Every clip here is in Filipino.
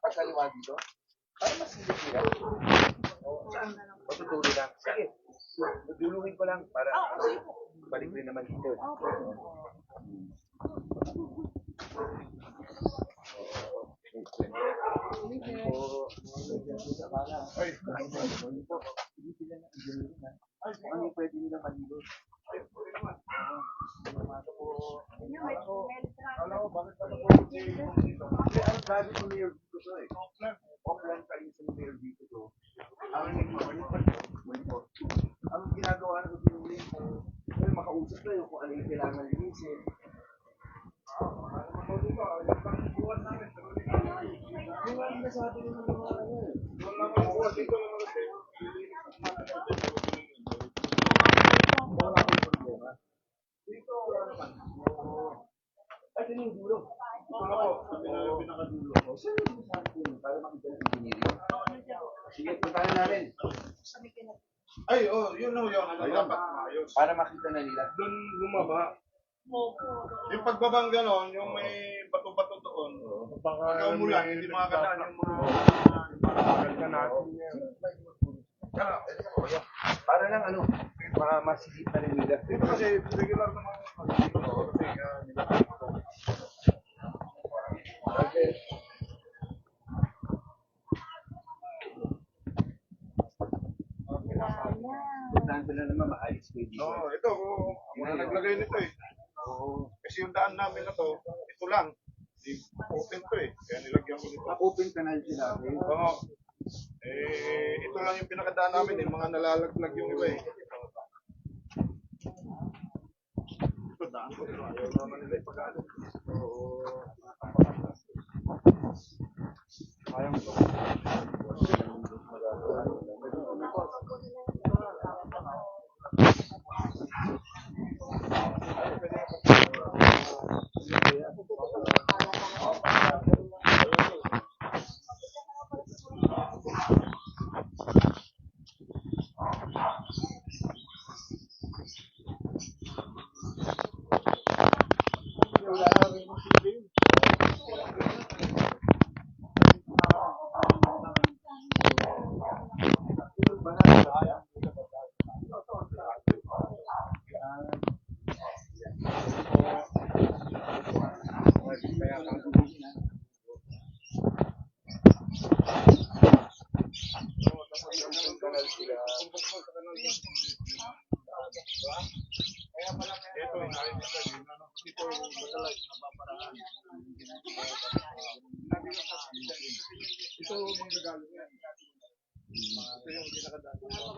Pagkaliwa dito? Para mas hindi sila. Saan? Patutuloy lang. Sige. Duluhin ko lang para balik rin naman dito. Ano pwede nila malilos? Lagi ko mayor dito to eh. Offline tayo sa mayor dito to. Ang ginagawa na ko sinulit ko, makausap tayo kung ano yung kailangan linisin. Yung ang nasabi ko ng mga ano eh. Dito, wala naman. Ay, ito yung dulo. Pinakadulo ko. Saan yung sabi ko para makita ng engineering? Sige, puntahan namin. Ay, yun na yun. Dapat maayos. Para makita na nila. Doon bumaba. Yung pagbabang ganon, yung may bato-bato doon. Pagka umulan, hindi makakadaan yung mga para lang ano, para masigit na rin nila. Ito kasi regular naman dito. Okay. Saan sila naman maalis kayo dito? No, ito, ako na naglagay nito eh. Kasi yung daan namin na to, ito lang. Open to eh. Kaya nilagyan ko nito. Open canal sila. Oo. Ito lang yung pinakadaan namin eh. Mga nalalaglag yung iba eh. Ito daan ko. Ayaw naman nila ipag-ano. Ayaw ko.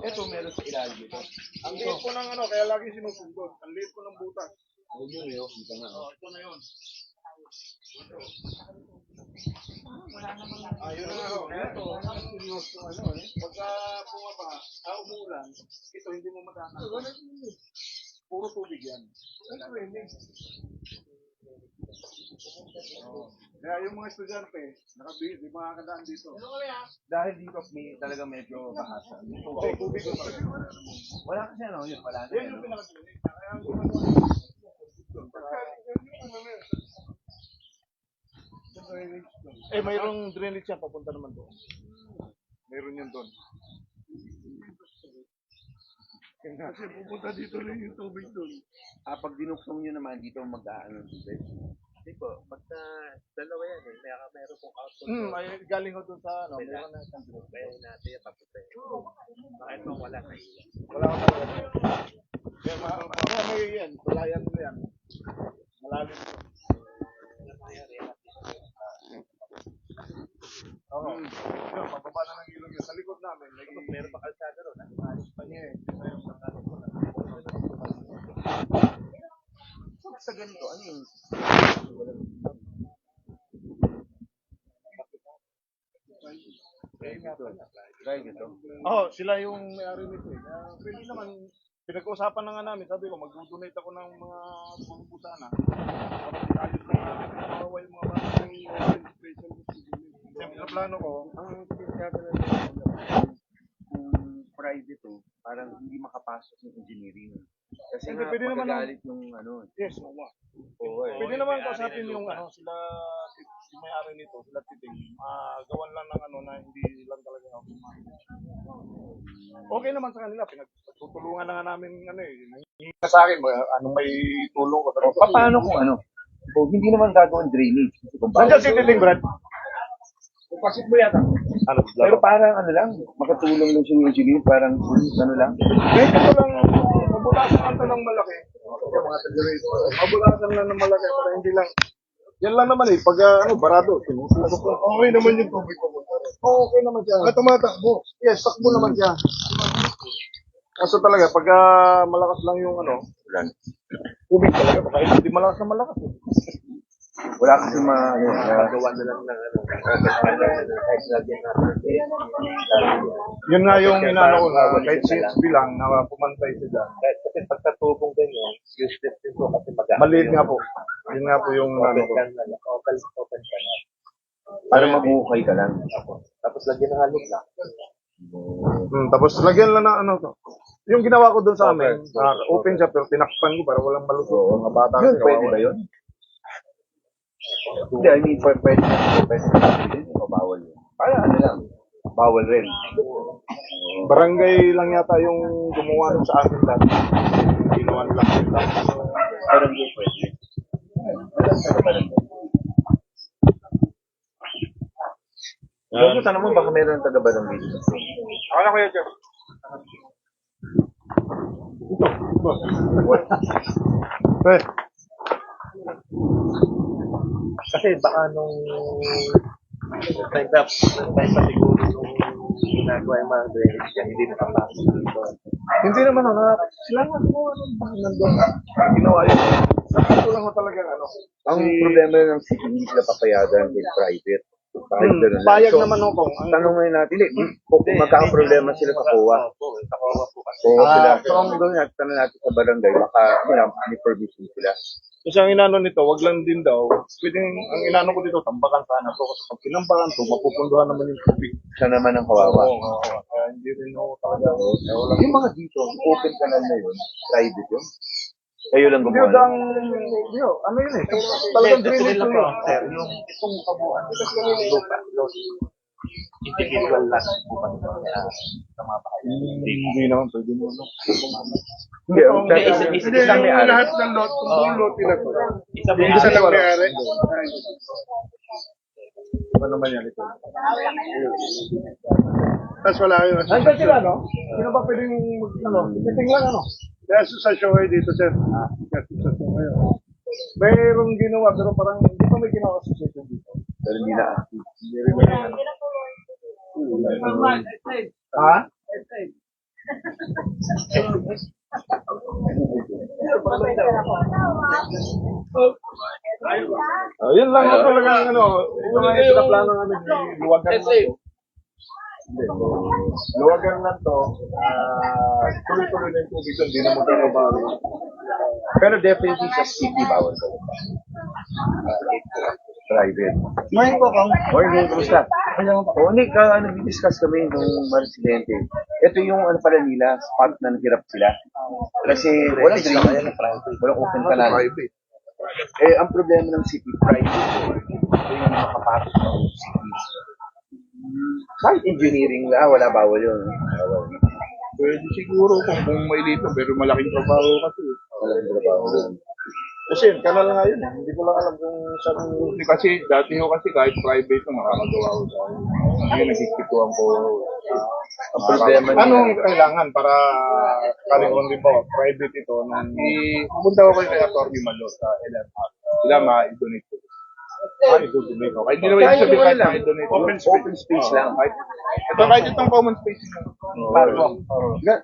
Ito meron sa ilalim dito. Ang liit po ng ano, kaya lagi sinusundot. Ang liit po ng butas. Ayun yun, dito nga. Ito na yun. Ayun na nga. Ito, seryoso ano eh. Pagka bumaba, umuulan, ito hindi mo madaanan. Puro tubig yan. Kaya yung mga estudyante, di makakadaan dito. Dahil dito may talaga medyo bahasa. Tubig ko pa. Wala kasi ano, yun, wala na. Yan yung pinakasinig. Kaya ang mayroong drainage yan, papunta naman doon. Mayroon yan doon. Kasi pupunta dito rin yung tubig doon. Pag dinuksong nyo naman, dito mag-aano dito. Hindi po, pagka dalawa yan eh, meron pong output. Ay, galing ko doon sa ano, Meron na isang group. Kaya natin yung papunta yun. Bakit mo wala na ilan? wala ko talaga. Kaya may yan, tulayan nila yan. Malalim. Oo. Yun, pababa na ng ilog yun. Sa likod namin, Meron pa kalsada ron. Alis pa niya eh. Sa ganito, ano yung... Sila yung may-ari nito eh. Pwede naman, pinag-uusapan na nga namin. Sabi ko, mag-donate ako ng mga pangubusana. Para ayos na mawawa yung mga bata ng registration. Siyempre, plano ko. Ang sinasabi na kung private to, parang hindi makapasok ng engineering. Kasi Hindi, nga, pwede naman magagalit yung ano. Yes, oo. Oo eh. Pwede naman kausapin yung sila yung may-ari nito, sila Titing. Gawan lang ng na hindi lang talaga ako. Okay naman sa kanila, pinagtutulungan na nga namin Hindi sa akin, anong may tulong ko. Paano kung ano? Kung hindi naman gagawin drainage. Kasi kung Nandiyan si Titing, Brad. Pasok mo yata. Pero parang ano lang, makatulong lang siya yung engineer, parang ano lang. Kahit ito lang, mabulasan lang ito ng malaki. Yung mga generator. Mabulasan lang ng malaki para hindi lang. Yan lang naman pag barado, sinusunog lang. Okay naman yung tubig ko. Okay naman siya. Tumatakbo. Yes, takbo naman siya. Kaso talaga, pag malakas lang yung Ulan. tubig talaga, baka hindi malakas na malakas. Wala kasi Gawa na lang ng kahit lagyan natin. Yun nga yung inano ko na kahit CSB lang na pumantay sila. Kasi pagkatubong ganyan, useless din po kasi Maliit nga po. Yun nga po yung open ko. open ka na. para mabuhay ka lang. Tapos lagyan ng halog lang. Tapos lagyan lang ng to. Yung ginawa ko doon sa amin, open siya pero tinakpan ko para walang malusot. Mga bata Yun, kasi pwede kawawa. ba yun? Hindi, I mean, pwede mabawal yun. Para ano lang, bawal rin. Barangay lang yata yung gumawa nun sa amin dati. Ginawa nila sila. Pero hindi pwede. Yung tanong mo, baka meron ng taga-barangay dito. Ako na kuya Jeff. Eh, Kasi baka nung time pa siguro nung ginagawa yung mga drainage yan, hindi nakapasok dito. hindi naman sila nga gumawa nun. Nandun. Ginawa yun. Ito lang ko talaga Ang problema ng city, hindi sila papayagan with private. Kahit ganun lang. Payag So, naman ako. tanong ngayon natin, kung magkakaproblema sila sa COA. Nakawa po kasi. So, sila, so ang gawin natin, tanong natin sa barangay, baka may permission sila. Kasi ang inano nito, wag lang din daw. Pwedeng, ang inano ko dito, tambakan sana to. Kasi pag tinambakan to, mapupunduhan naman yung tubig. Siya naman ang kawawa. Kaya hindi rin ako talaga. Yung mga dito, open canal na yun, private yun. Kayo lang Hindi, gumawa. dang, ano yun talagang drainage lang ko po, yun. sir, yung itong kabuuan, lupa, individual lot po ba sa mga bahay? Hindi naman, pwede mo. Hindi, isang may ari. Lahat ng lot, kung buong lot nila to. Isa may Isa lang ari. may ari. Ano naman yan ito? Tapos wala yun. Nandiyan sila, no? Sino ba pwedeng, titing lang, Kaya sa Shohei dito, sir. Kaya sa Shohei. Mayroong ginawa, pero parang hindi pa may ginawa sa session dito. Pero hindi na active. Hindi rin ba yan? Ha? Yun lang ang talaga ito nga yung pinaplano namin, luwagan lang to. Luwagan lang to, tuloy-tuloy na yung tubig doon, hindi na magkakabawi. Pero definitely sa city, bawal ko. Private. Ngayon po kang, Morning, kumusta? Oo, Nick, nag-discuss kami nung Marsilente. Ito yung pala nila, spot na naghirap sila. Kasi walang drainage, walang open canal. Ang problema ng city, private. Ito yung makapasok ng city. Kahit engineering lang, wala bawal yun. pwede siguro kung may dito, pero malaking trabaho kasi. Walang trabaho. Kasi kanal nga yun, hindi ko lang alam kung saan. Kasi dati ho kasi kahit private na makakagawa ko sa akin. Hindi nagkikituan ko. Ang problema nila. Anong kailangan para kalikon din po, private ito, nung pupunta ko kay Atty. Malo sa LRR. Sila ma-donate ko. I-donate ko. Kahit hindi naman yung sabihin kahit ma-donate. Open space lang. Kahit itong common space na.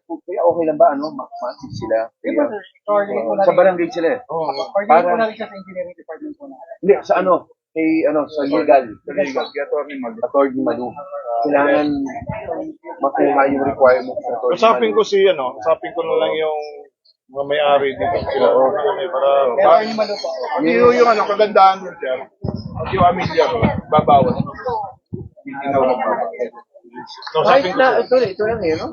Kaya okay lang ba, ma-active sila? Sa barangay sila eh. Coordinate po natin siya sa engineering department po na. Hindi, sa sa legal. Attorney Manu. Kailangan makuha yung requirement sa attorney Usapin Manu. ko usapin ko na lang yung mga may-ari dito sila. Pero yung malo po. Yung kagandahan din siya. At yung amilya ko, babawas. Hindi na walang babawas. Kahit na, ito lang eh, no?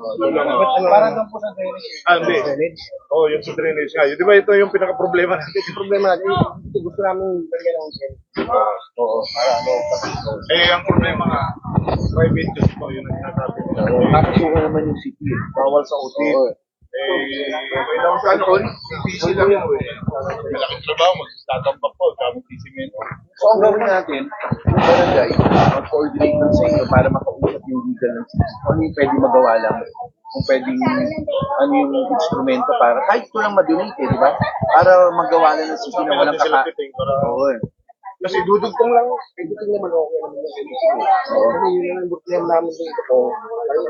Para doon po sa drainage. Hindi. Oo, yung sa drainage nga. Di ba ito yung pinaka-problema natin? Yung problema natin, gusto namin bigyan ng gel. Oo. Ang problema nga, private use po yung nagsasabi nila. Nakasuka naman yung city eh. Bawal sa OT. Oo. May lang sa ano, PC lang yun. Malaking trabaho, mag-statang pa po, gamit PC-mento. So, ang gawin natin, yung barangay, mag-coordinate lang sa inyo para makausap yung legal ng city. Ano yung pwede magawa lang. Kung pwedeng, ano yung instrumento para, kahit ito lang ma-donate eh, di ba? Para magawa lang ng city na walang Oo eh. Kasi dudugtong lang. Editing naman okay naman yung editing. Kasi yun yung problema namin dito.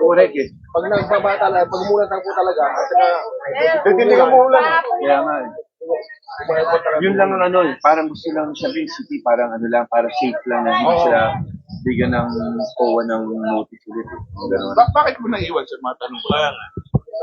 Correct eh. Pag nagbaba talaga, pag mulat po talaga, at saka, Hindi ka mo ulan. Kaya nga eh. Yun lang ang ano eh. Parang gusto lang sabihin city, parang ano lang, para safe lang na hindi sila bigyan ng COA ng notice ulit eh. Ganun. Bakit mo naiwan sa mga tanong ko?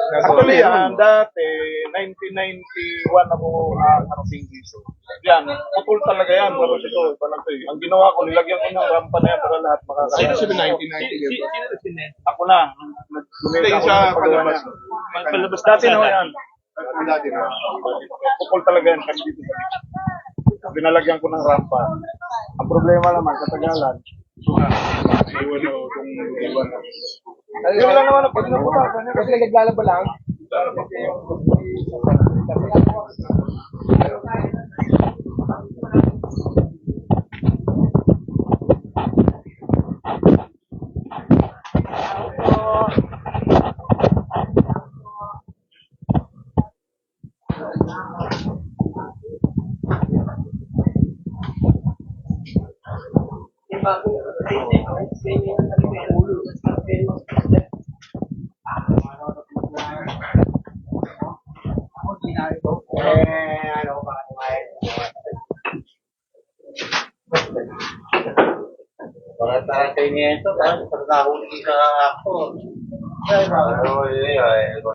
Actually, dati, 1991 ako nakarating dito. Yan, putol talaga yan. Tapos ito, parang ito. Ang ginawa ko, nilagyan ko ng rampa na yan para lahat makakaya. Sino sabi 1990? Ako na. Nag-donate ako sa palabas. Palabas dati na yan. Dati na. Putol talaga yan. Kasi dito sa binalagyan ko ng rampa. Ang problema naman, katagalan, iwan ako kung iwan ako. Yun lang naman, pag naputasan niya, kasi naglalaba lang. Mga tatay niya ito, parang nakahuli ka ako. Ay,